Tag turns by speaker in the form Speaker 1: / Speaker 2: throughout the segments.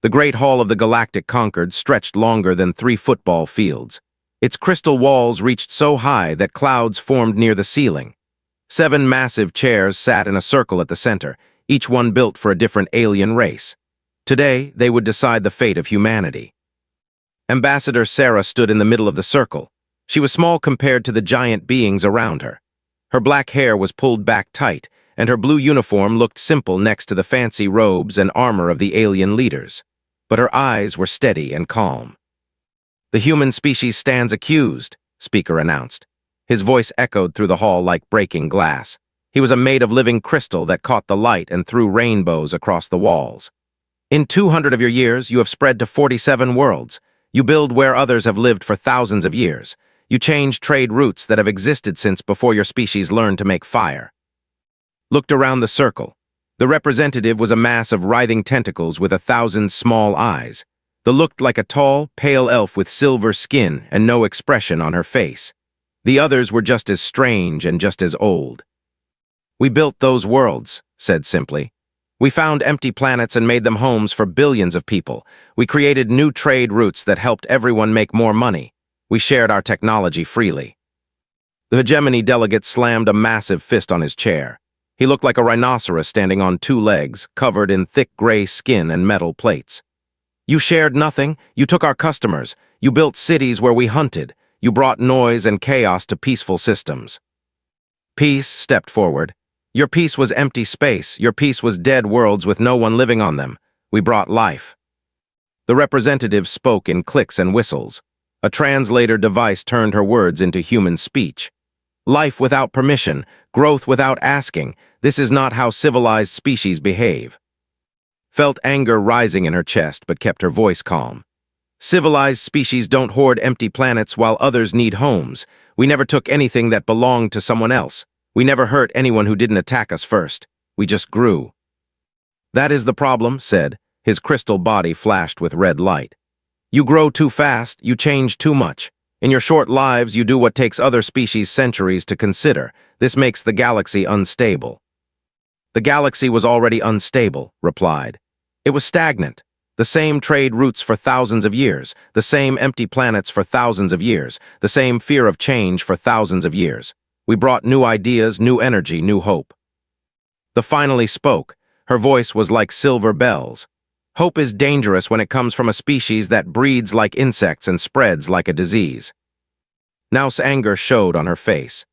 Speaker 1: The great hall of the Galactic Concord stretched longer than 3 football fields. Its crystal walls reached so high that clouds formed near the ceiling. 7 massive chairs sat in a circle at the center, each one built for a different alien race. Today, they would decide the fate of humanity. Ambassador Sarah stood in the middle of the circle. She was small compared to the giant beings around her. Her black hair was pulled back tight, and her blue uniform looked simple next to the fancy robes and armor of the alien leaders. But her eyes were steady and calm. "The human species stands accused," Speaker announced. His voice echoed through the hall like breaking glass. He was made of living crystal that caught the light and threw rainbows across the walls. "In 200 of your years, you have spread to 47 worlds. You build where others have lived for thousands of years. You change trade routes that have existed since before your species learned to make fire." Looked around the circle. The representative was a mass of writhing tentacles with 1,000 small eyes. They looked like a tall, pale elf with silver skin and no expression on her face. The others were just as strange and just as old. "We built those worlds," said simply. "We found empty planets and made them homes for billions of people. We created new trade routes that helped everyone make more money. We shared our technology freely." The hegemony delegate slammed a massive fist on his chair. He looked like a rhinoceros standing on 2 legs, covered in thick gray skin and metal plates. "You shared nothing. You took our customers. You built cities where we hunted. You brought noise and chaos to peaceful systems." Peace stepped forward. "Your peace was empty space. Your peace was dead worlds with no one living on them. We brought life." The representative spoke in clicks and whistles. A translator device turned her words into human speech. "Life without permission, growth without asking. This is not how civilized species behave." Felt anger rising in her chest, but kept her voice calm. "Civilized species don't hoard empty planets while others need homes. We never took anything that belonged to someone else. We never hurt anyone who didn't attack us first. We just grew." "That is the problem," said. His crystal body flashed with red light. "You grow too fast, you change too much. In your short lives, you do what takes other species centuries to consider. This makes the galaxy unstable." "The galaxy was already unstable," replied. "It was stagnant. The same trade routes for thousands of years, the same empty planets for thousands of years, the same fear of change for thousands of years. We brought new ideas, new energy, new hope." The finally spoke. Her voice was like silver bells. "Hope is dangerous when it comes from a species that breeds like insects and spreads like a disease." Now's anger showed on her face.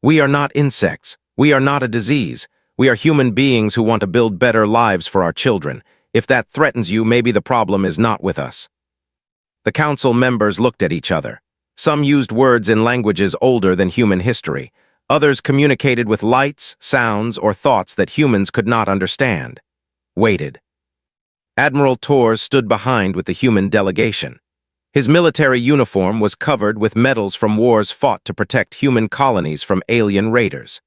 Speaker 1: "We are not insects. We are not a disease. We are human beings who want to build better lives for our children. If that threatens you, maybe the problem is not with us." The council members looked at each other. Some used words in languages older than human history. Others communicated with lights, sounds, or thoughts that humans could not understand. Waited. Admiral Torres stood behind with the human delegation. His military uniform was covered with medals from wars fought to protect human colonies from alien raiders.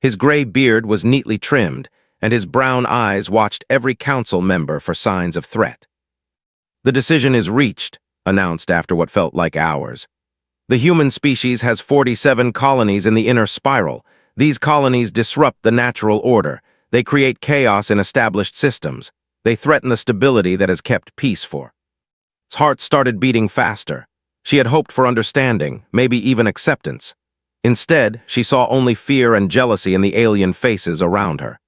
Speaker 1: His gray beard was neatly trimmed, and his brown eyes watched every council member for signs of threat. "The decision is reached," announced after what felt like hours. "The human species has 47 colonies in the inner spiral. These colonies disrupt the natural order. They create chaos in established systems. They threaten the stability that has kept peace for." His heart started beating faster. She had hoped for understanding, maybe even acceptance. Instead, she saw only fear and jealousy in the alien faces around her.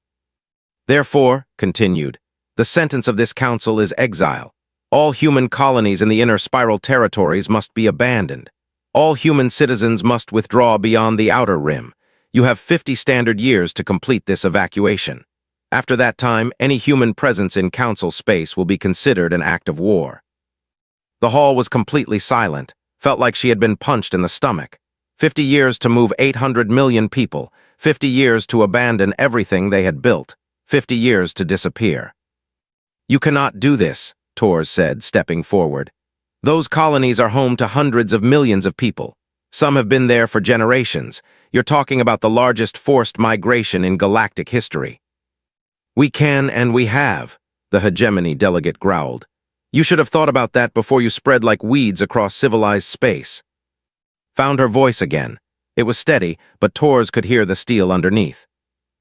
Speaker 1: "Therefore," continued, "the sentence of this council is exile. All human colonies in the inner spiral territories must be abandoned. All human citizens must withdraw beyond the outer rim. You have 50 standard years to complete this evacuation. After that time, any human presence in council space will be considered an act of war." The hall was completely silent, felt like she had been punched in the stomach. 50 years to move 800 million people, 50 years to abandon everything they had built, 50 years to disappear. "You cannot do this," Torres said, stepping forward. "Those colonies are home to hundreds of millions of people. Some have been there for generations. You're talking about the largest forced migration in galactic history." "We can and we have," the hegemony delegate growled. "You should have thought about that before you spread like weeds across civilized space." Found her voice again. It was steady, but Torres could hear the steel underneath.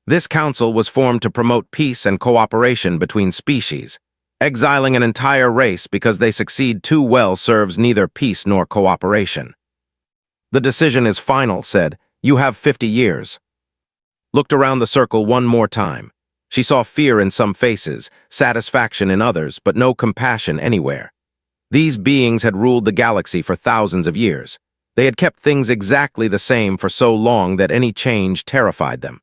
Speaker 1: "This council was formed to promote peace and cooperation between species. Exiling an entire race because they succeed too well serves neither peace nor cooperation. The decision is final, said. You have 50 years. Looked around the circle one more time. She saw fear in some faces, satisfaction in others, but no compassion anywhere. These beings had ruled the galaxy for thousands of years. They had kept things exactly the same for so long that any change terrified them.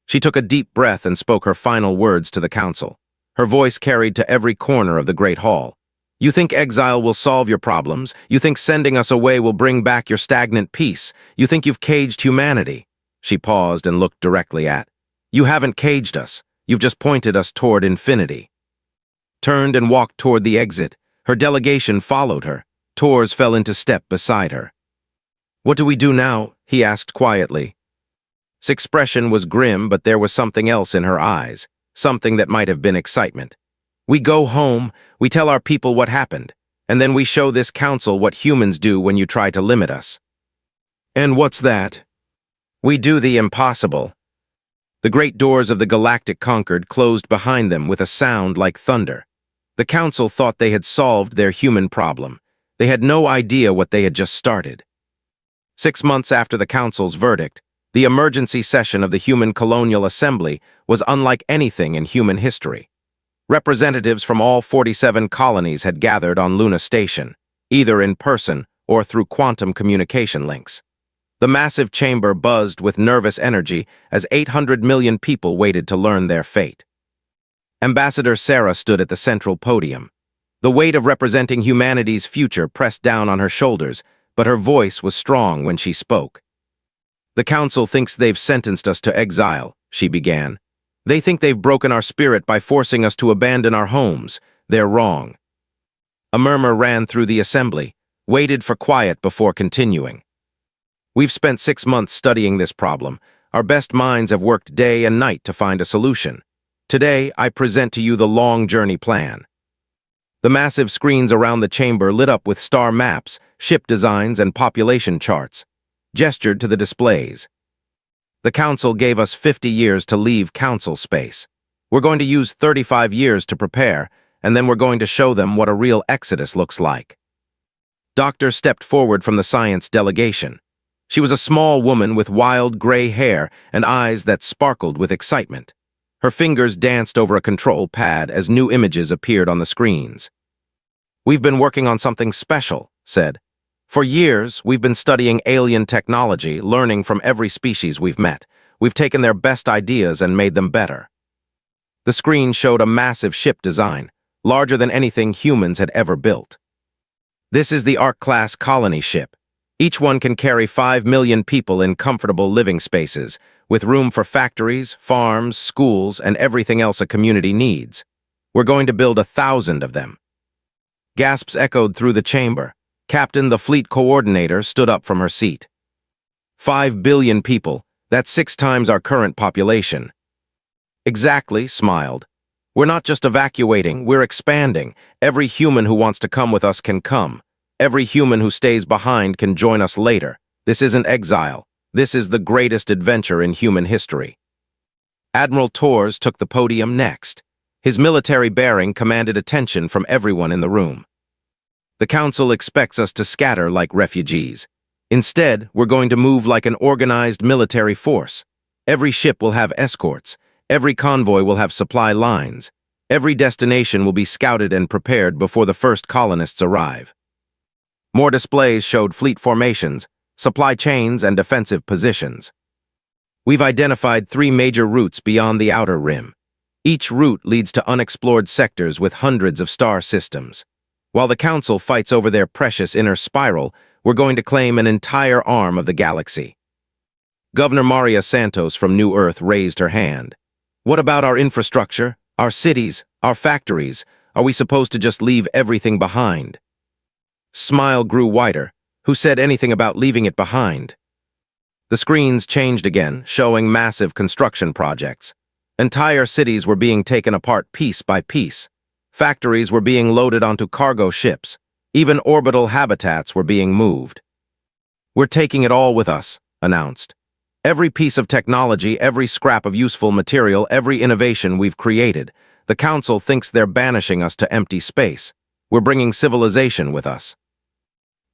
Speaker 1: She took a deep breath and spoke her final words to the council. Her voice carried to every corner of the great hall. You think exile will solve your problems? You think sending us away will bring back your stagnant peace? You think you've caged humanity? She paused and looked directly at. You haven't caged us. You've just pointed us toward infinity. Turned and walked toward the exit. Her delegation followed her. Tors fell into step beside her. What do we do now? He asked quietly. His expression was grim, but there was something else in her eyes, something that might have been excitement. We go home, we tell our people what happened, and then we show this council what humans do when you try to limit us. And what's that? We do the impossible. The great doors of the Galactic Concord closed behind them with a sound like thunder. The council thought they had solved their human problem. They had no idea what they had just started. 6 months after the council's verdict, the emergency session of the Human Colonial Assembly was unlike anything in human history. Representatives from all 47 colonies had gathered on Luna Station, either in person or through quantum communication links. The massive chamber buzzed with nervous energy as 800 million people waited to learn their fate. Ambassador Sarah stood at the central podium. The weight of representing humanity's future pressed down on her shoulders, but her voice was strong when she spoke. The council thinks they've sentenced us to exile, she began. They think they've broken our spirit by forcing us to abandon our homes. They're wrong. A murmur ran through the assembly, waited for quiet before continuing. We've spent 6 months studying this problem. Our best minds have worked day and night to find a solution. Today, I present to you the long journey plan. The massive screens around the chamber lit up with star maps, ship designs, and population charts, gestured to the displays. The council gave us 50 years to leave council space. We're going to use 35 years to prepare, and then we're going to show them what a real exodus looks like. Doctor stepped forward from the science delegation. She was a small woman with wild gray hair and eyes that sparkled with excitement. Her fingers danced over a control pad as new images appeared on the screens. We've been working on something special, said. For years, we've been studying alien technology, learning from every species we've met. We've taken their best ideas and made them better. The screen showed a massive ship design, larger than anything humans had ever built. This is the Ark-class colony ship. Each one can carry 5 million people in comfortable living spaces, with room for factories, farms, schools, and everything else a community needs. We're going to build 1,000 of them. Gasps echoed through the chamber. Captain, the fleet coordinator, stood up from her seat. 5 billion people, that's 6 times our current population. Exactly, smiled. We're not just evacuating, we're expanding. Every human who wants to come with us can come. Every human who stays behind can join us later. This isn't exile. This is the greatest adventure in human history. Admiral Tors took the podium next. His military bearing commanded attention from everyone in the room. The council expects us to scatter like refugees. Instead, we're going to move like an organized military force. Every ship will have escorts. Every convoy will have supply lines. Every destination will be scouted and prepared before the first colonists arrive. More displays showed fleet formations, supply chains, and defensive positions. We've identified 3 major routes beyond the outer rim. Each route leads to unexplored sectors with hundreds of star systems. While the council fights over their precious inner spiral, we're going to claim an entire arm of the galaxy. Governor Maria Santos from New Earth raised her hand. What about our infrastructure, our cities, our factories? Are we supposed to just leave everything behind? Smile grew wider. Who said anything about leaving it behind? The screens changed again, showing massive construction projects. Entire cities were being taken apart piece by piece. Factories were being loaded onto cargo ships. Even orbital habitats were being moved. We're taking it all with us, announced. Every piece of technology, every scrap of useful material, every innovation we've created. The Council thinks they're banishing us to empty space. We're bringing civilization with us.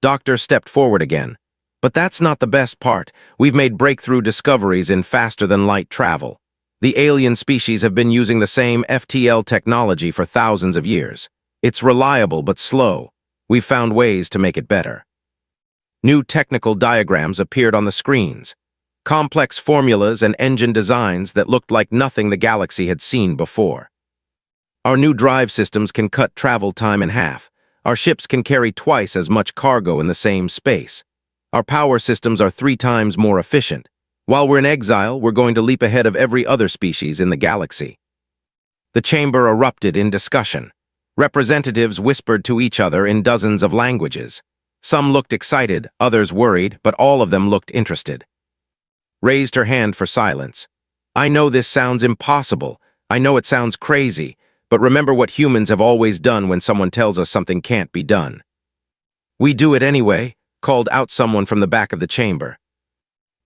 Speaker 1: Doctor stepped forward again. But that's not the best part. We've made breakthrough discoveries in faster-than-light travel. The alien species have been using the same FTL technology for thousands of years. It's reliable but slow. We've found ways to make it better. New technical diagrams appeared on the screens. Complex formulas and engine designs that looked like nothing the galaxy had seen before. Our new drive systems can cut travel time in half. Our ships can carry twice as much cargo in the same space. Our power systems are 3 times more efficient. While we're in exile, we're going to leap ahead of every other species in the galaxy. The chamber erupted in discussion. Representatives whispered to each other in dozens of languages. Some looked excited, others worried, but all of them looked interested. Raised her hand for silence. I know this sounds impossible. I know it sounds crazy, but remember what humans have always done when someone tells us something can't be done. We do it anyway, called out someone from the back of the chamber.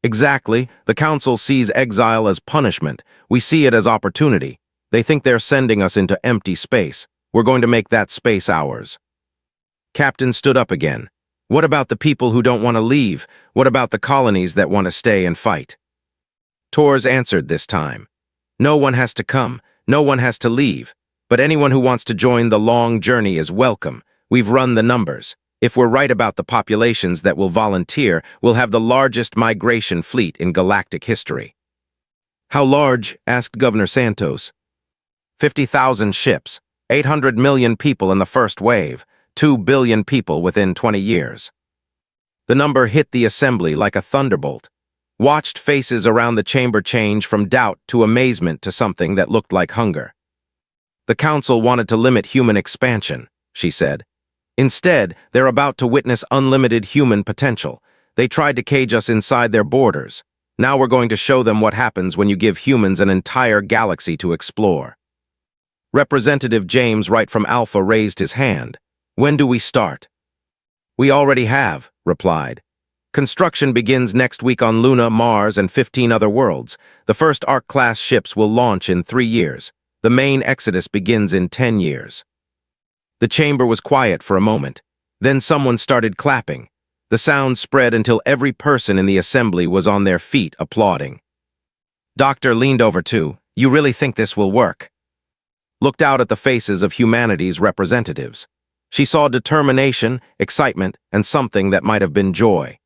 Speaker 1: Exactly. The Council sees exile as punishment. We see it as opportunity. They think they're sending us into empty space. We're going to make that space ours. Captain stood up again. What about the people who don't want to leave? What about the colonies that want to stay and fight? Tors answered this time. No one has to come. No one has to leave. But anyone who wants to join the long journey is welcome. We've run the numbers. If we're right about the populations that will volunteer, we'll have the largest migration fleet in galactic history. How large? Asked Governor Santos. 50,000 ships, 800 million people in the first wave, 2 billion people within 20 years. The number hit the assembly like a thunderbolt. Watched faces around the chamber change from doubt to amazement to something that looked like hunger. The Council wanted to limit human expansion, she said. Instead, they're about to witness unlimited human potential. They tried to cage us inside their borders. Now we're going to show them what happens when you give humans an entire galaxy to explore. Representative James Wright from Alpha raised his hand. When do we start? We already have, replied. Construction begins next week on Luna, Mars, and 15 other worlds. The first Ark-class ships will launch in 3 years. The main exodus begins in 10 years. The chamber was quiet for a moment. Then someone started clapping. The sound spread until every person in the assembly was on their feet applauding. Doctor leaned over to, "You really think this will work?" Looked out at the faces of humanity's representatives. She saw determination, excitement, and something that might have been joy.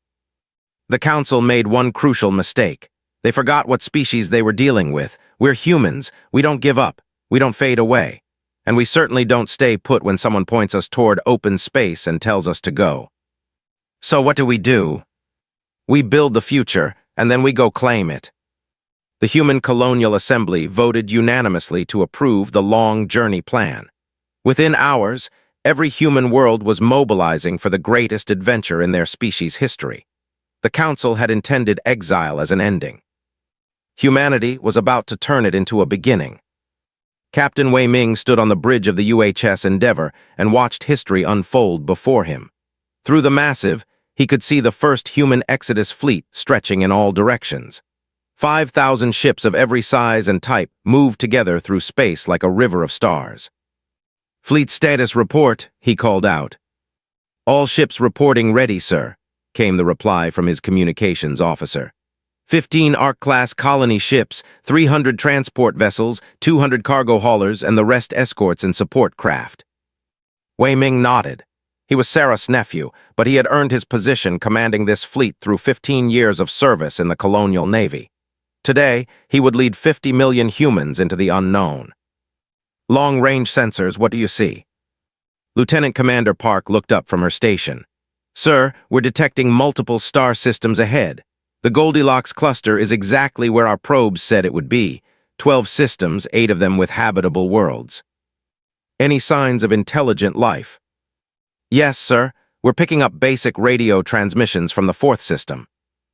Speaker 1: The Council made one crucial mistake. They forgot what species they were dealing with. We're humans. We don't give up. We don't fade away. And we certainly don't stay put when someone points us toward open space and tells us to go. So what do? We build the future, and then we go claim it. The Human Colonial Assembly voted unanimously to approve the long journey plan. Within hours, every human world was mobilizing for the greatest adventure in their species' history. The Council had intended exile as an ending. Humanity was about to turn it into a beginning. Captain Wei Ming stood on the bridge of the UHS Endeavour and watched history unfold before him. Through the massive, he could see the first human Exodus fleet stretching in all directions. 5,000 ships of every size and type moved together through space like a river of stars. Fleet status report, he called out. All ships reporting ready, sir, came the reply from his communications officer. 15 Ark-class colony ships, 300 transport vessels, 200 cargo haulers, and the rest escorts and support craft. Wei Ming nodded. He was Sarah's nephew, but he had earned his position commanding this fleet through 15 years of service in the colonial navy. Today, he would lead 50 million humans into the unknown. Long-range sensors, what do you see? Lieutenant Commander Park looked up from her station. Sir, we're detecting multiple star systems ahead. The Goldilocks cluster is exactly where our probes said it would be. 12 systems, 8 of them with habitable worlds. Any signs of intelligent life? Yes, sir. We're picking up basic radio transmissions from the 4th system.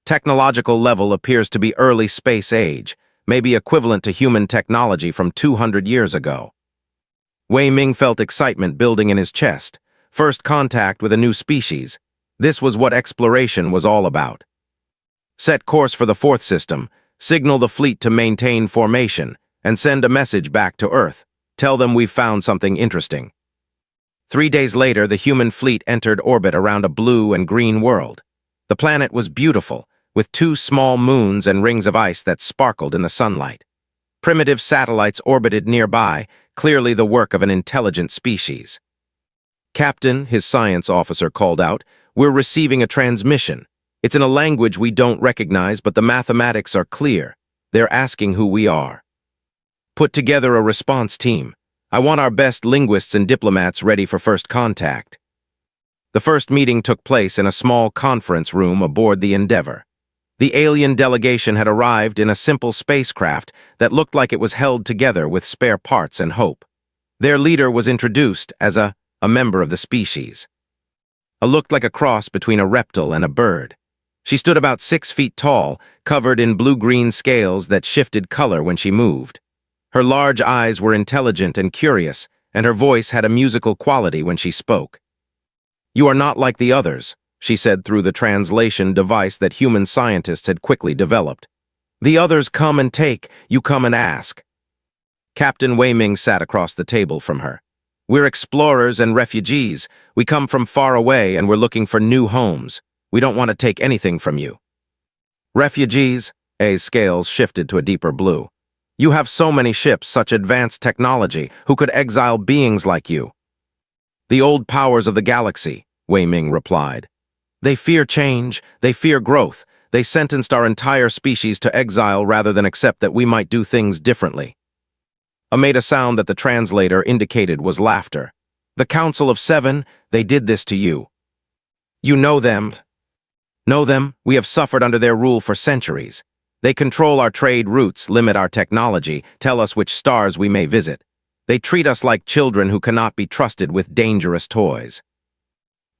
Speaker 1: Technological level appears to be early space age, maybe equivalent to human technology from 200 years ago. Wei Ming felt excitement building in his chest. First contact with a new species. This was what exploration was all about. Set course for the 4th system, signal the fleet to maintain formation, and send a message back to Earth. Tell them we've found something interesting." 3 days later, the human fleet entered orbit around a blue and green world. The planet was beautiful, with 2 small moons and rings of ice that sparkled in the sunlight. Primitive satellites orbited nearby, clearly the work of an intelligent species. "Captain," his science officer called out, "we're receiving a transmission. It's in a language we don't recognize, but the mathematics are clear. They're asking who we are. Put together a response team. I want our best linguists and diplomats ready for first contact." The first meeting took place in a small conference room aboard the Endeavour. The alien delegation had arrived in a simple spacecraft that looked like it was held together with spare parts and hope. Their leader was introduced as a member of the species. Looked like a cross between a reptile and a bird. She stood about 6 feet tall, covered in blue-green scales that shifted color when she moved. Her large eyes were intelligent and curious, and her voice had a musical quality when she spoke. "You are not like the others," she said through the translation device that human scientists had quickly developed. "The others come and take, you come and ask." Captain Wei Ming sat across the table from her. "We're explorers and refugees. We come from far away and we're looking for new homes. We don't want to take anything from you." "Refugees?" A's scales shifted to a deeper blue. "You have so many ships, such advanced technology. Who could exile beings like you?" "The old powers of the galaxy," Wei Ming replied. "They fear change, they fear growth. They sentenced our entire species to exile rather than accept that we might do things differently." Made a sound that the translator indicated was laughter. "The Council of Seven, they did this to you. You know them. Know them, we have suffered under their rule for centuries. They control our trade routes, limit our technology, tell us which stars we may visit. They treat us like children who cannot be trusted with dangerous toys."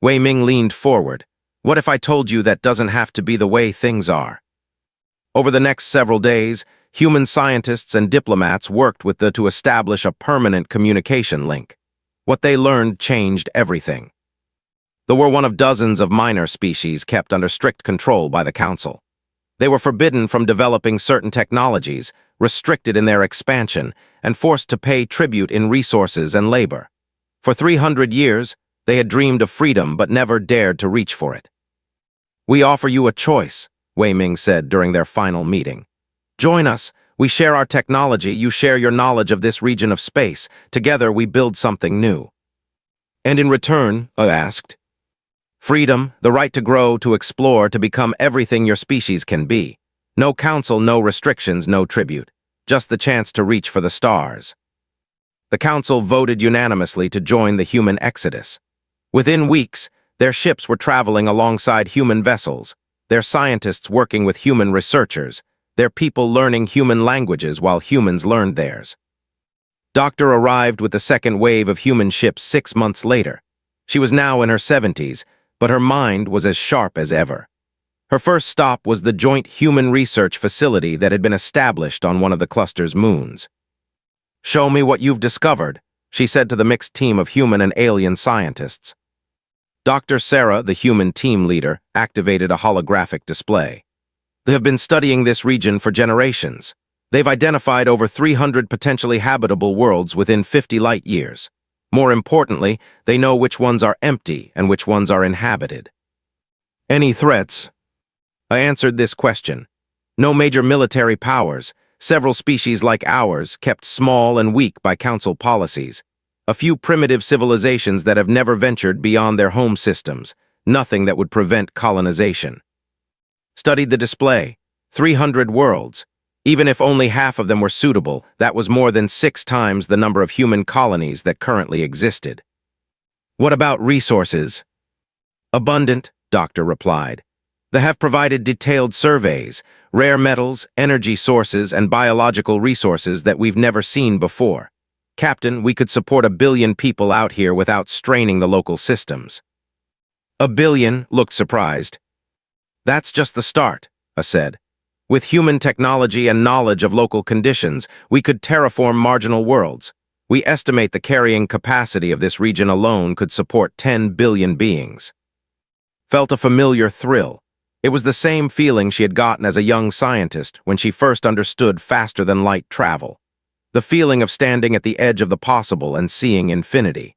Speaker 1: Wei Ming leaned forward. "What if I told you that doesn't have to be the way things are?" Over the next several days, human scientists and diplomats worked with to establish a permanent communication link. What they learned changed everything. They were one of dozens of minor species kept under strict control by the Council. They were forbidden from developing certain technologies, restricted in their expansion, and forced to pay tribute in resources and labor. For 300 years, they had dreamed of freedom but never dared to reach for it. "We offer you a choice," Wei Ming said during their final meeting. "Join us. We share our technology, you share your knowledge of this region of space. Together we build something new." "And in return," I asked. "Freedom, the right to grow, to explore, to become everything your species can be. No council, no restrictions, no tribute. Just the chance to reach for the stars." The council voted unanimously to join the human exodus. Within weeks, their ships were traveling alongside human vessels, their scientists working with human researchers, their people learning human languages while humans learned theirs. Doctor arrived with the second wave of human ships 6 months later. She was now in her 70s, but her mind was as sharp as ever. Her first stop was the joint human research facility that had been established on one of the cluster's moons. "Show me what you've discovered," she said to the mixed team of human and alien scientists. Dr. Sarah, the human team leader, activated a holographic display. "They have been studying this region for generations. They've identified over 300 potentially habitable worlds within 50 light years. More importantly, they know which ones are empty and which ones are inhabited." "Any threats?" I answered this question. "No major military powers. Several species like ours, kept small and weak by council policies. A few primitive civilizations that have never ventured beyond their home systems. Nothing that would prevent colonization." Studied the display. 300 worlds. Even if only half of them were suitable, that was more than 6 times the number of human colonies that currently existed. "What about resources?" "Abundant," Doctor replied. "They have provided detailed surveys, rare metals, energy sources, and biological resources that we've never seen before. Captain, we could support 1 billion people out here without straining the local systems." 1 billion looked surprised. "That's just the start," I said. "With human technology and knowledge of local conditions, we could terraform marginal worlds. We estimate the carrying capacity of this region alone could support 10 billion beings." Felt a familiar thrill. It was the same feeling she had gotten as a young scientist when she first understood faster-than-light travel. The feeling of standing at the edge of the possible and seeing infinity.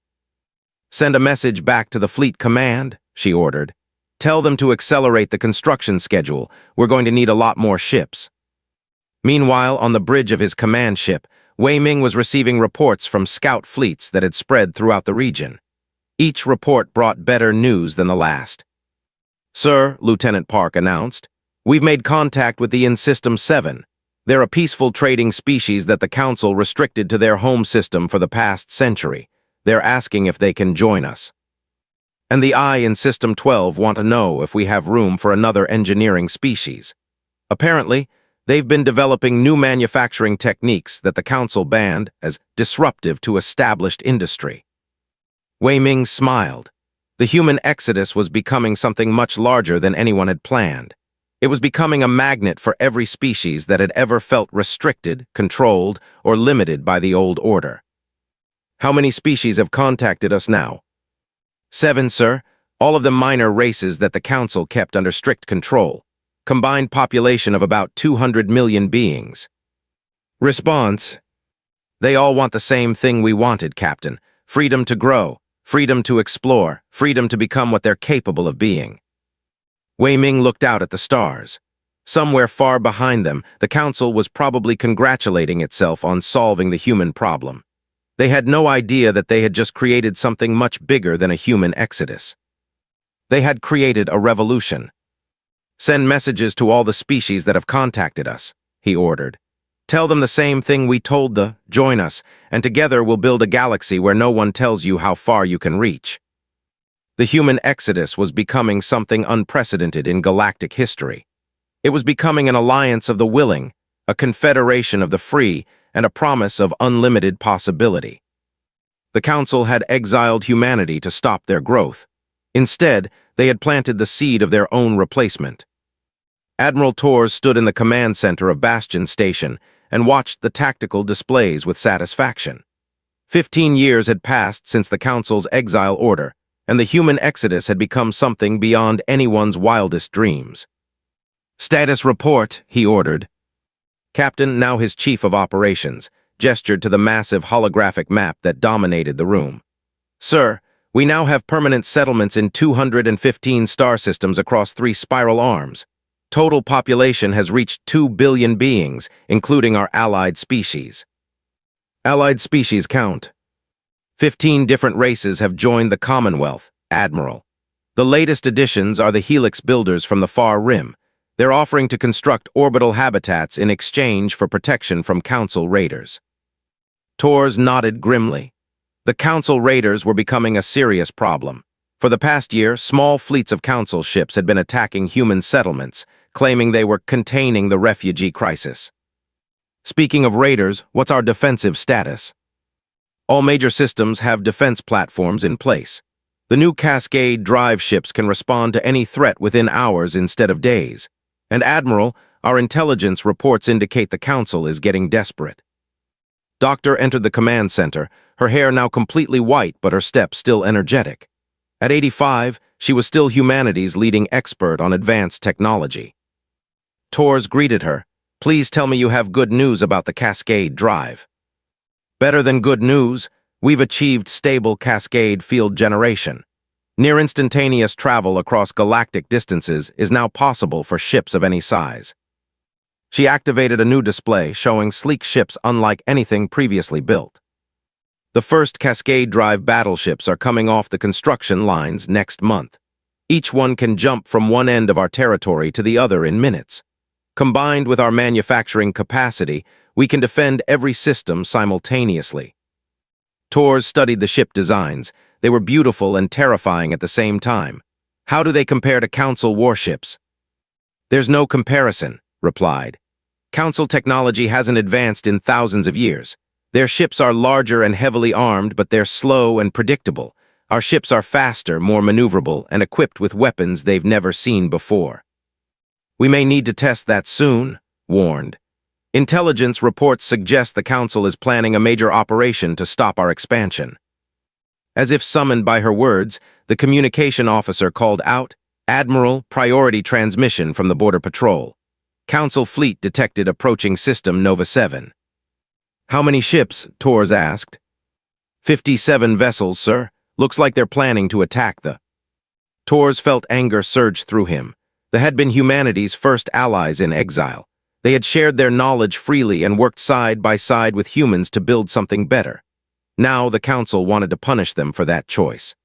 Speaker 1: "Send a message back to the Fleet Command," she ordered. "Tell them to accelerate the construction schedule. We're going to need a lot more ships." Meanwhile, on the bridge of his command ship, Wei Ming was receiving reports from scout fleets that had spread throughout the region. Each report brought better news than the last. "Sir," Lieutenant Park announced, "we've made contact with the In-System 7. They're a peaceful trading species that the Council restricted to their home system for the past century. They're asking if they can join us. And the I in System 12 want to know if we have room for another engineering species. Apparently, they've been developing new manufacturing techniques that the Council banned as disruptive to established industry." Wei Ming smiled. The human exodus was becoming something much larger than anyone had planned. It was becoming a magnet for every species that had ever felt restricted, controlled, or limited by the old order. "How many species have contacted us now?" "7, sir. All of them minor races that the Council kept under strict control. Combined population of about 200 million beings." Response: "They all want the same thing we wanted, Captain. Freedom to grow, freedom to explore, freedom to become what they're capable of being." Wei Ming looked out at the stars. Somewhere far behind them, the Council was probably congratulating itself on solving the human problem. They had no idea that they had just created something much bigger than a human exodus. They had created a revolution. "Send messages to all the species that have contacted us," he ordered. "Tell them the same thing we told the, join us, and together we'll build a galaxy where no one tells you how far you can reach." The human exodus was becoming something unprecedented in galactic history. It was becoming an alliance of the willing, a confederation of the free, and a promise of unlimited possibility. The Council had exiled humanity to stop their growth. Instead, they had planted the seed of their own replacement. Admiral Torres stood in the command center of Bastion Station and watched the tactical displays with satisfaction. 15 years had passed since the Council's exile order, and the human exodus had become something beyond anyone's wildest dreams. "Status report," he ordered. Captain, now his chief of operations, gestured to the massive holographic map that dominated the room. "Sir, we now have permanent settlements in 215 star systems across 3 spiral arms. Total population has reached 2 billion beings, including our allied species." "Allied species count." 15 different races have joined the Commonwealth, Admiral. The latest additions are the Helix builders from the Far Rim. They're offering to construct orbital habitats in exchange for protection from Council raiders. Torres nodded grimly. The Council raiders were becoming a serious problem. For the past year, small fleets of Council ships had been attacking human settlements, claiming they were containing the refugee crisis. "Speaking of raiders, what's our defensive status?" "All major systems have defense platforms in place. The new Cascade drive ships can respond to any threat within hours instead of days. And Admiral, our intelligence reports indicate the Council is getting desperate." Doctor entered the command center, her hair now completely white but her step still energetic. At 85, she was still humanity's leading expert on advanced technology. Torres greeted her. "Please tell me you have good news about the Cascade drive." "Better than good news, we've achieved stable Cascade field generation. Near instantaneous travel across galactic distances is now possible for ships of any size." She activated a new display showing sleek ships unlike anything previously built. The first Cascade drive battleships are coming off the construction lines next month. Each one can jump from one end of our territory to the other in minutes. Combined with our manufacturing capacity, we can defend every system simultaneously. Torres studied the ship designs. They were beautiful and terrifying at the same time. "How do they compare to Council warships?" "There's no comparison," replied. "Council technology hasn't advanced in thousands of years. Their ships are larger and heavily armed, but they're slow and predictable. Our ships are faster, more maneuverable, and equipped with weapons they've never seen before." "We may need to test that soon," warned. "Intelligence reports suggest the Council is planning a major operation to stop our expansion." As if summoned by her words, the communication officer called out, "Admiral, priority transmission from the Border Patrol. Council fleet detected approaching System Nova 7. How many ships? Tors asked. 57 vessels, sir. Looks like they're planning to attack the... Tors felt anger surge through him. They had been humanity's first allies in exile. They had shared their knowledge freely and worked side by side with humans to build something better. Now the council wanted to punish them for that choice.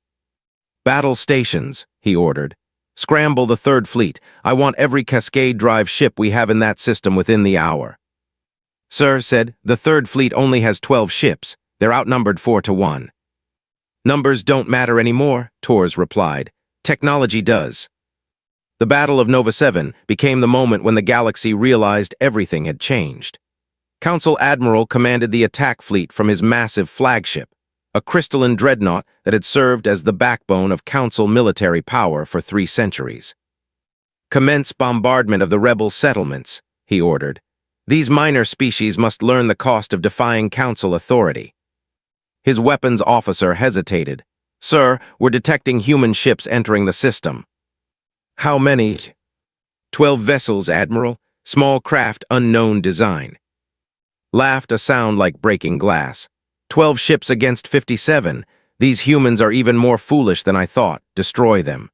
Speaker 1: Battle stations, he ordered. Scramble the Third Fleet. I want every Cascade Drive ship we have in that system within the hour. Sir said, the Third Fleet only has 12 ships. They're outnumbered 4-1. Numbers don't matter anymore, Tors replied. Technology does. The Battle of Nova 7 became the moment when the galaxy realized everything had changed. Council Admiral commanded the attack fleet from his massive flagship, a crystalline dreadnought that had served as the backbone of Council military power for 3 centuries. Commence bombardment of the rebel settlements, he ordered. These minor species must learn the cost of defying Council authority. His weapons officer hesitated. Sir, we're detecting human ships entering the system. How many? 12 vessels, Admiral. Small craft, unknown design. Laughed a sound like breaking glass. 12 ships against 57. These humans are even more foolish than I thought. Destroy them.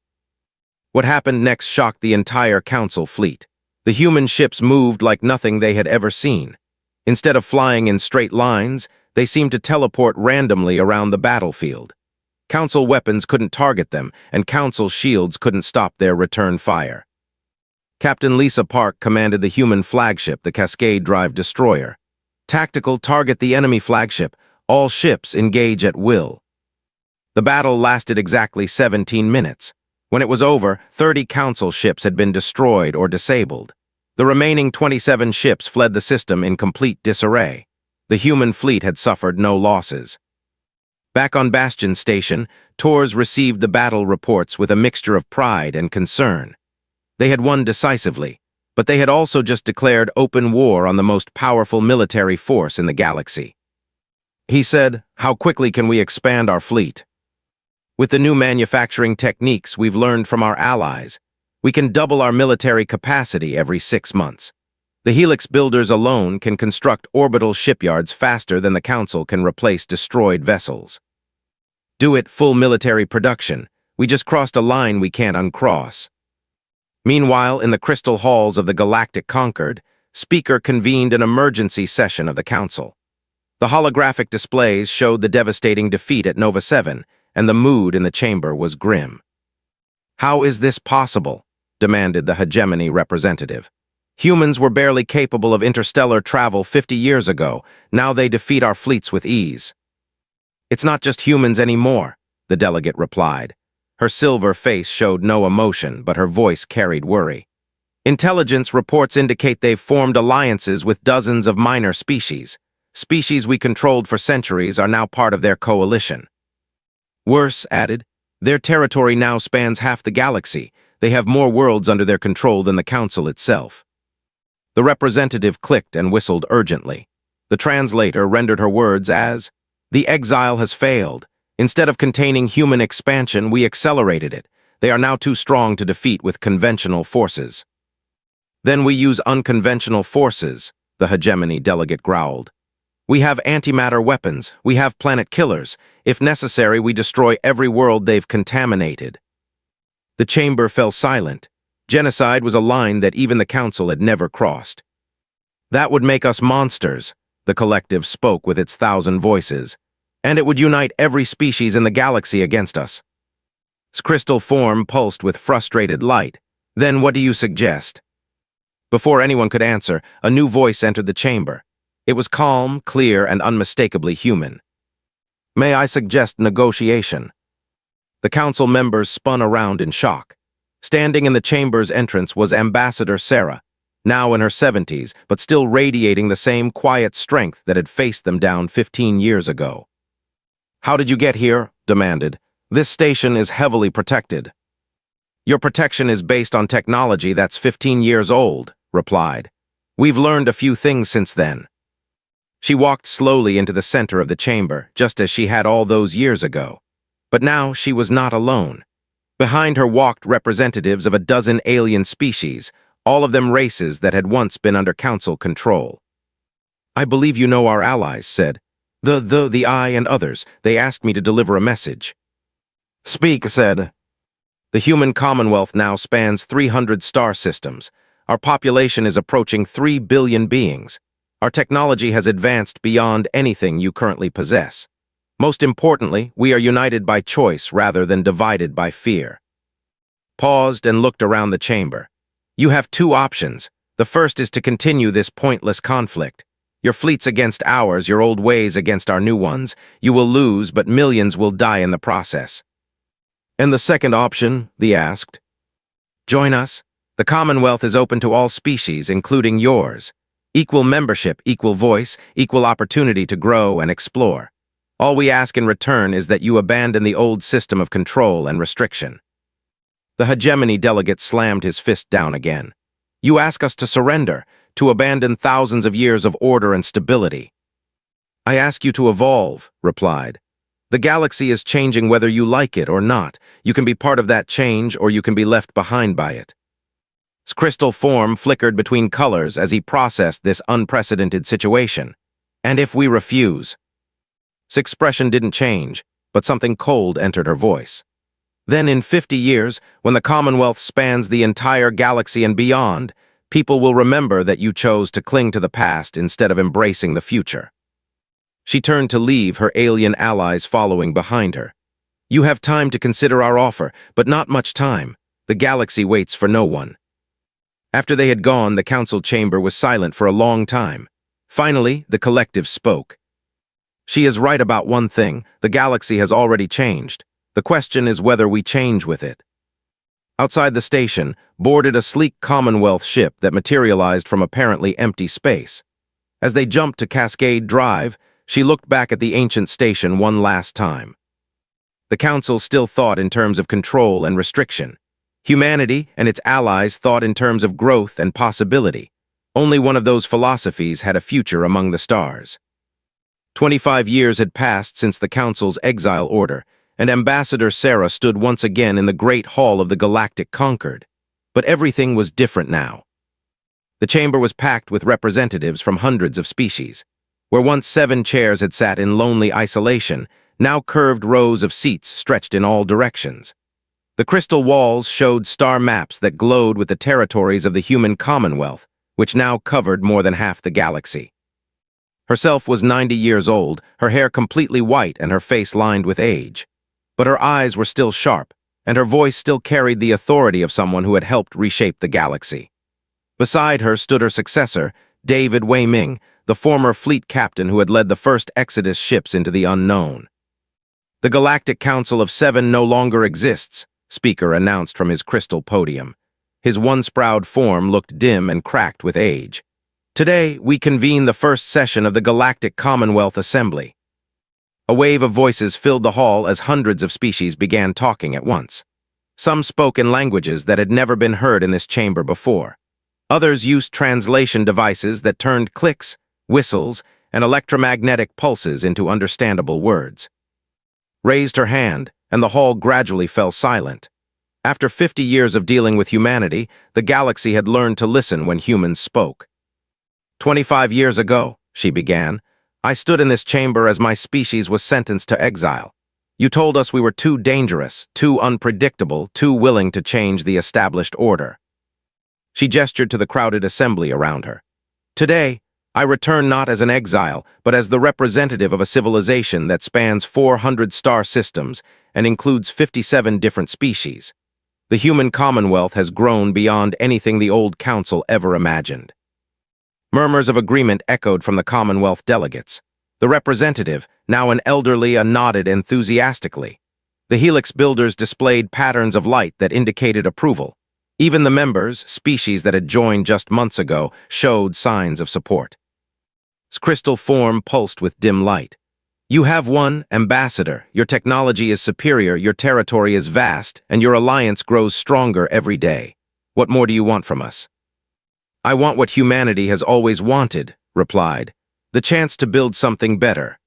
Speaker 1: What happened next shocked the entire Council fleet. The human ships moved like nothing they had ever seen. Instead of flying in straight lines, they seemed to teleport randomly around the battlefield. Council weapons couldn't target them, and Council shields couldn't stop their return fire. Captain Lisa Park commanded the human flagship, the Cascade Drive Destroyer. Tactical, target the enemy flagship. All ships engage at will. The battle lasted exactly 17 minutes. When it was over, 30 Council ships had been destroyed or disabled. The remaining 27 ships fled the system in complete disarray. The human fleet had suffered no losses. Back on Bastion Station, Tors received the battle reports with a mixture of pride and concern. They had won decisively, but they had also just declared open war on the most powerful military force in the galaxy. He said, how quickly can we expand our fleet? With the new manufacturing techniques we've learned from our allies, we can double our military capacity every 6 months. The Helix builders alone can construct orbital shipyards faster than the Council can replace destroyed vessels. Do it full military production. We just crossed a line we can't uncross. Meanwhile, in the crystal halls of the Galactic Concord, Speaker convened an emergency session of the Council. The holographic displays showed the devastating defeat at Nova 7, and the mood in the chamber was grim. How is this possible? Demanded the hegemony representative. Humans were barely capable of interstellar travel 50 years ago. Now they defeat our fleets with ease. It's not just humans anymore, the delegate replied. Her silver face showed no emotion, but her voice carried worry. Intelligence reports indicate they've formed alliances with dozens of minor species. Species we controlled for centuries are now part of their coalition. Worse, added, their territory now spans half the galaxy. They have more worlds under their control than the Council itself. The representative clicked and whistled urgently. The translator rendered her words as, the Exile has failed. Instead of containing human expansion, we accelerated it. They are now too strong to defeat with conventional forces. Then we use unconventional forces, the hegemony delegate growled. We have antimatter weapons. We have planet killers. If necessary, we destroy every world they've contaminated. The chamber fell silent. Genocide was a line that even the Council had never crossed. That would make us monsters, the collective spoke with its 1,000 voices, and it would unite every species in the galaxy against us. Its crystal form pulsed with frustrated light. Then what do you suggest? Before anyone could answer, a new voice entered the chamber. It was calm, clear, and unmistakably human. May I suggest negotiation? The Council members spun around in shock. Standing in the chamber's entrance was Ambassador Sarah, now in her 70s, but still radiating the same quiet strength that had faced them down 15 years ago. How did you get here? Demanded. This station is heavily protected. Your protection is based on technology that's 15 years old, replied. We've learned a few things since then. She walked slowly into the center of the chamber, just as she had all those years ago. But now she was not alone. Behind her walked representatives of a dozen alien species, all of them races that had once been under Council control. I believe you know our allies, said. The I and others. They asked me to deliver a message. Speak, said. The human commonwealth now spans 300 star systems. Our population is approaching 3 billion beings. Our technology has advanced beyond anything you currently possess. Most importantly, we are united by choice rather than divided by fear. Paused and looked around the chamber. You have two options. The first is to continue this pointless conflict. Your fleets against ours, your old ways against our new ones. You will lose, but millions will die in the process. And the second option, they asked. Join us. The Commonwealth is open to all species, including yours. Equal membership, equal voice, equal opportunity to grow and explore. All we ask in return is that you abandon the old system of control and restriction. The hegemony delegate slammed his fist down again. You ask us to surrender, to abandon thousands of years of order and stability. I ask you to evolve, replied. The galaxy is changing whether you like it or not. You can be part of that change or you can be left behind by it. His crystal form flickered between colors as he processed this unprecedented situation. And if we refuse? His expression didn't change, but something cold entered her voice. Then in 50 years, when the Commonwealth spans the entire galaxy and beyond, people will remember that you chose to cling to the past instead of embracing the future. She turned to leave, her alien allies following behind her. You have time to consider our offer, but not much time. The galaxy waits for no one. After they had gone, the council chamber was silent for a long time. Finally, the collective spoke. She is right about one thing. The galaxy has already changed. The question is whether we change with it. Outside the station, boarded a sleek Commonwealth ship that materialized from apparently empty space. As they jumped to Cascade Drive, she looked back at the ancient station one last time. The council still thought in terms of control and restriction. Humanity and its allies thought in terms of growth and possibility. Only one of those philosophies had a future among the stars. 25 years had passed since the council's exile order, and Ambassador Sarah stood once again in the great hall of the Galactic Concord. But everything was different now. The chamber was packed with representatives from hundreds of species. Where once 7 chairs had sat in lonely isolation, now curved rows of seats stretched in all directions. The crystal walls showed star maps that glowed with the territories of the human Commonwealth, which now covered more than half the galaxy. Herself was 90 years old, her hair completely white and her face lined with age. But her eyes were still sharp, and her voice still carried the authority of someone who had helped reshape the galaxy. Beside her stood her successor, David Wei Ming, the former fleet captain who had led the first Exodus ships into the unknown. The Galactic Council of 7 no longer exists, Speaker announced from his crystal podium. His once-proud form looked dim and cracked with age. Today, we convene the first session of the Galactic Commonwealth Assembly. A wave of voices filled the hall as hundreds of species began talking at once. Some spoke in languages that had never been heard in this chamber before. Others used translation devices that turned clicks, whistles, and electromagnetic pulses into understandable words. Raised her hand, and the hall gradually fell silent. After 50 years of dealing with humanity, the galaxy had learned to listen when humans spoke. 25 years ago, she began, I stood in this chamber as my species was sentenced to exile. You told us we were too dangerous, too unpredictable, too willing to change the established order. She gestured to the crowded assembly around her. Today, I return not as an exile, but as the representative of a civilization that spans 400 star systems and includes 57 different species. The human commonwealth has grown beyond anything the old council ever imagined. Murmurs of agreement echoed from the Commonwealth delegates. The representative, now an elderly, nodded enthusiastically. The Helix builders displayed patterns of light that indicated approval. Even the members, species that had joined just months ago, showed signs of support. His crystal form pulsed with dim light. You have one, Ambassador. Your technology is superior, your territory is vast, and your alliance grows stronger every day. What more do you want from us? I want what humanity has always wanted, replied. The chance to build something better.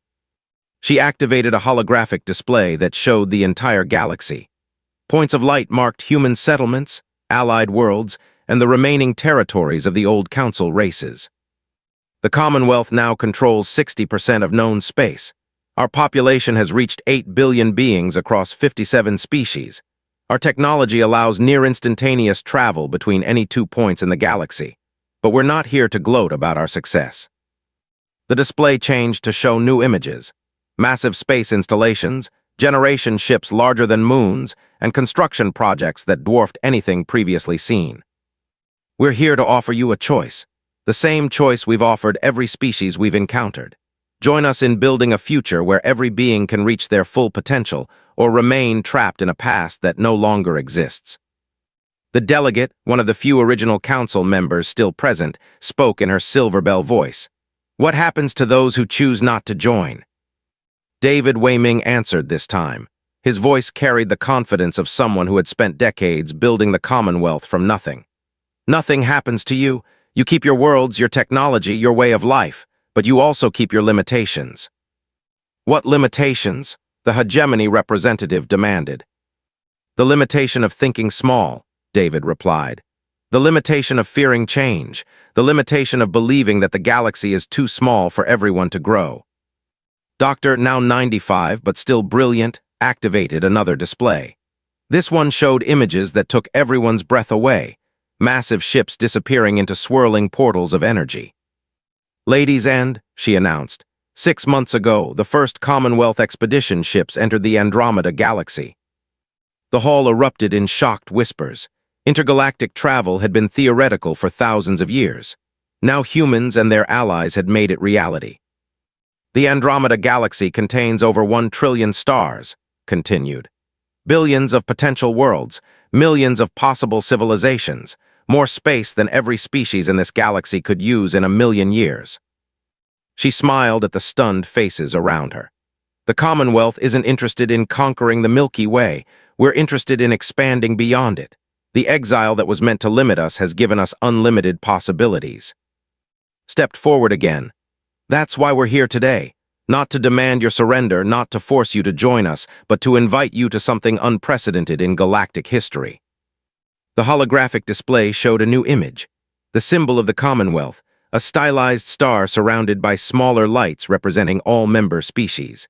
Speaker 1: She activated a holographic display that showed the entire galaxy. Points of light marked human settlements, allied worlds, and the remaining territories of the old council races. The Commonwealth now controls 60% of known space. Our population has reached 8 billion beings across 57 species. Our technology allows near-instantaneous travel between any 2 points in the galaxy. But we're not here to gloat about our success. The display changed to show new images. Massive space installations, generation ships larger than moons, and construction projects that dwarfed anything previously seen. We're here to offer you a choice. The same choice we've offered every species we've encountered. Join us in building a future where every being can reach their full potential or remain trapped in a past that no longer exists. The delegate, one of the few original council members still present, spoke in her silver bell voice. What happens to those who choose not to join? David Weiming answered this time. His voice carried the confidence of someone who had spent decades building the Commonwealth from nothing. Nothing happens to you. You keep your worlds, your technology, your way of life, but you also keep your limitations. What limitations? The hegemony representative demanded. The limitation of thinking small, David replied. The limitation of fearing change. The limitation of believing that the galaxy is too small for everyone to grow. Doctor, now 95 but still brilliant, activated another display. This one showed images that took everyone's breath away, massive ships disappearing into swirling portals of energy. Ladies and, she announced, 6 months ago, the first Commonwealth expedition ships entered the Andromeda galaxy. The hall erupted in shocked whispers. Intergalactic travel had been theoretical for thousands of years. Now humans and their allies had made it reality. The Andromeda galaxy contains over 1 trillion stars, continued. Billions of potential worlds, millions of possible civilizations, more space than every species in this galaxy could use in 1,000,000 years. She smiled at the stunned faces around her. The Commonwealth isn't interested in conquering the Milky Way. We're interested in expanding beyond it. The exile that was meant to limit us has given us unlimited possibilities. Stepped forward again. That's why we're here today. Not to demand your surrender, not to force you to join us, but to invite you to something unprecedented in galactic history. The holographic display showed a new image. The symbol of the Commonwealth, a stylized star surrounded by smaller lights representing all member species.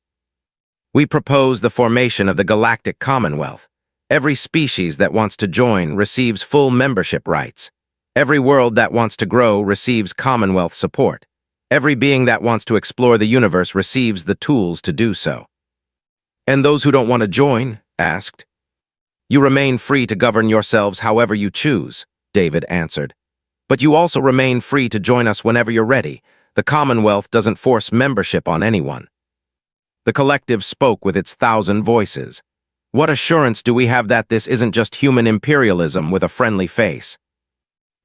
Speaker 1: We propose the formation of the Galactic Commonwealth. Every species that wants to join receives full membership rights. Every world that wants to grow receives Commonwealth support. Every being that wants to explore the universe receives the tools to do so. And those who don't want to join, asked. You remain free to govern yourselves however you choose, David answered. But you also remain free to join us whenever you're ready. The Commonwealth doesn't force membership on anyone. The collective spoke with its 1,000 voices. What assurance do we have that this isn't just human imperialism with a friendly face?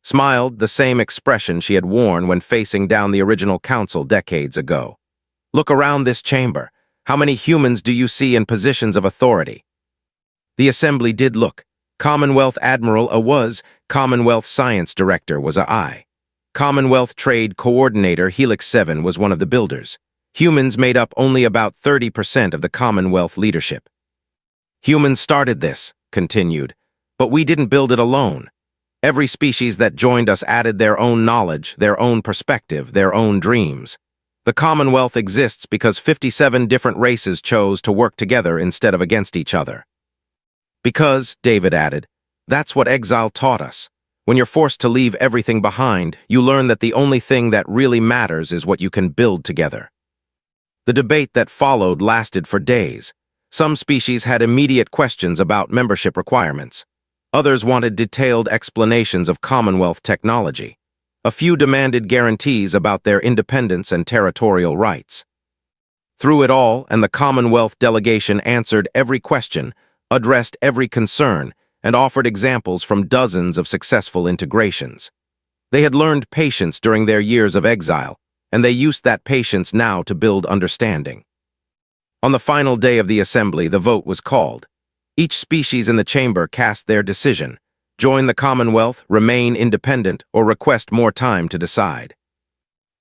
Speaker 1: Smiled, the same expression she had worn when facing down the original council decades ago. Look around this chamber. How many humans do you see in positions of authority? The assembly did look. Commonwealth Admiral A was, Commonwealth Science Director was a I. Commonwealth Trade Coordinator Helix 7 was one of the builders. Humans made up only about 30% of the Commonwealth leadership. Humans started this, continued, but we didn't build it alone. Every species that joined us added their own knowledge, their own perspective, their own dreams. The Commonwealth exists because 57 different races chose to work together instead of against each other. Because, David added, that's what Exile taught us. When you're forced to leave everything behind, you learn that the only thing that really matters is what you can build together. The debate that followed lasted for days. Some species had immediate questions about membership requirements. Others wanted detailed explanations of Commonwealth technology. A few demanded guarantees about their independence and territorial rights. Through it all, and the Commonwealth delegation answered every question, addressed every concern, and offered examples from dozens of successful integrations. They had learned patience during their years of exile, and they used that patience now to build understanding. On the final day of the assembly, the vote was called. Each species in the chamber cast their decision: join the Commonwealth, remain independent, or request more time to decide.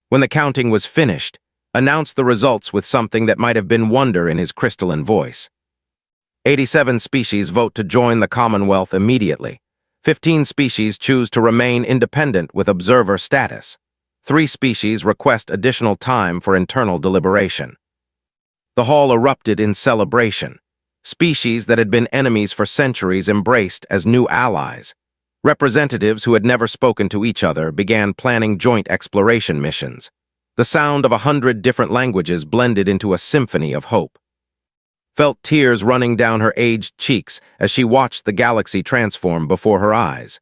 Speaker 1: When the counting was finished, announced the results with something that might have been wonder in his crystalline voice. 87 species vote to join the Commonwealth immediately. 15 species choose to remain independent with observer status. 3 species request additional time for internal deliberation. The hall erupted in celebration. Species that had been enemies for centuries embraced as new allies. Representatives who had never spoken to each other began planning joint exploration missions. The sound of 100 different languages blended into a symphony of hope. Felt tears running down her aged cheeks as she watched the galaxy transform before her eyes.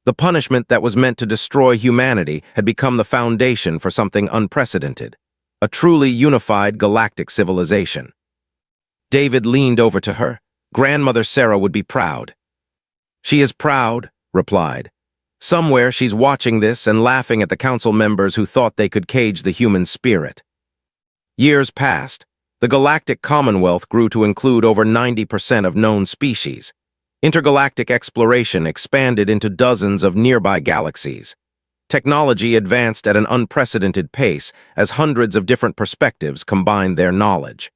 Speaker 1: The punishment that was meant to destroy humanity had become the foundation for something unprecedented, a truly unified galactic civilization. David leaned over to her. Grandmother Sarah would be proud. She is proud, replied. Somewhere she's watching this and laughing at the council members who thought they could cage the human spirit. Years passed. The Galactic Commonwealth grew to include over 90% of known species. Intergalactic exploration expanded into dozens of nearby galaxies. Technology advanced at an unprecedented pace as hundreds of different perspectives combined their knowledge.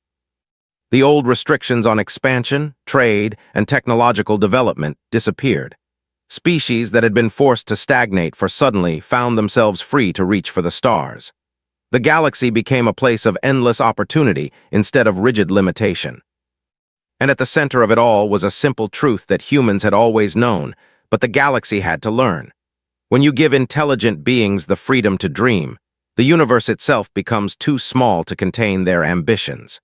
Speaker 1: The old restrictions on expansion, trade, and technological development disappeared. Species that had been forced to stagnate for suddenly found themselves free to reach for the stars. The galaxy became a place of endless opportunity instead of rigid limitation. And at the center of it all was a simple truth that humans had always known, but the galaxy had to learn. When you give intelligent beings the freedom to dream, the universe itself becomes too small to contain their ambitions.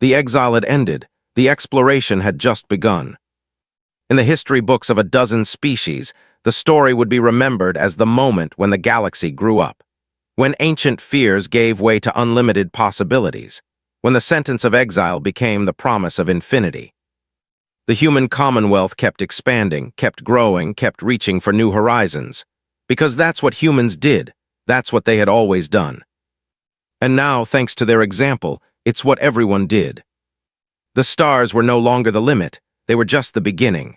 Speaker 1: The exile had ended. The exploration had just begun. In the history books of a dozen species, the story would be remembered as the moment when the galaxy grew up, when ancient fears gave way to unlimited possibilities, when the sentence of exile became the promise of infinity. The human commonwealth kept expanding, kept growing, kept reaching for new horizons, because that's what humans did, that's what they had always done. And now, thanks to their example, it's what everyone did. The stars were no longer the limit, they were just the beginning.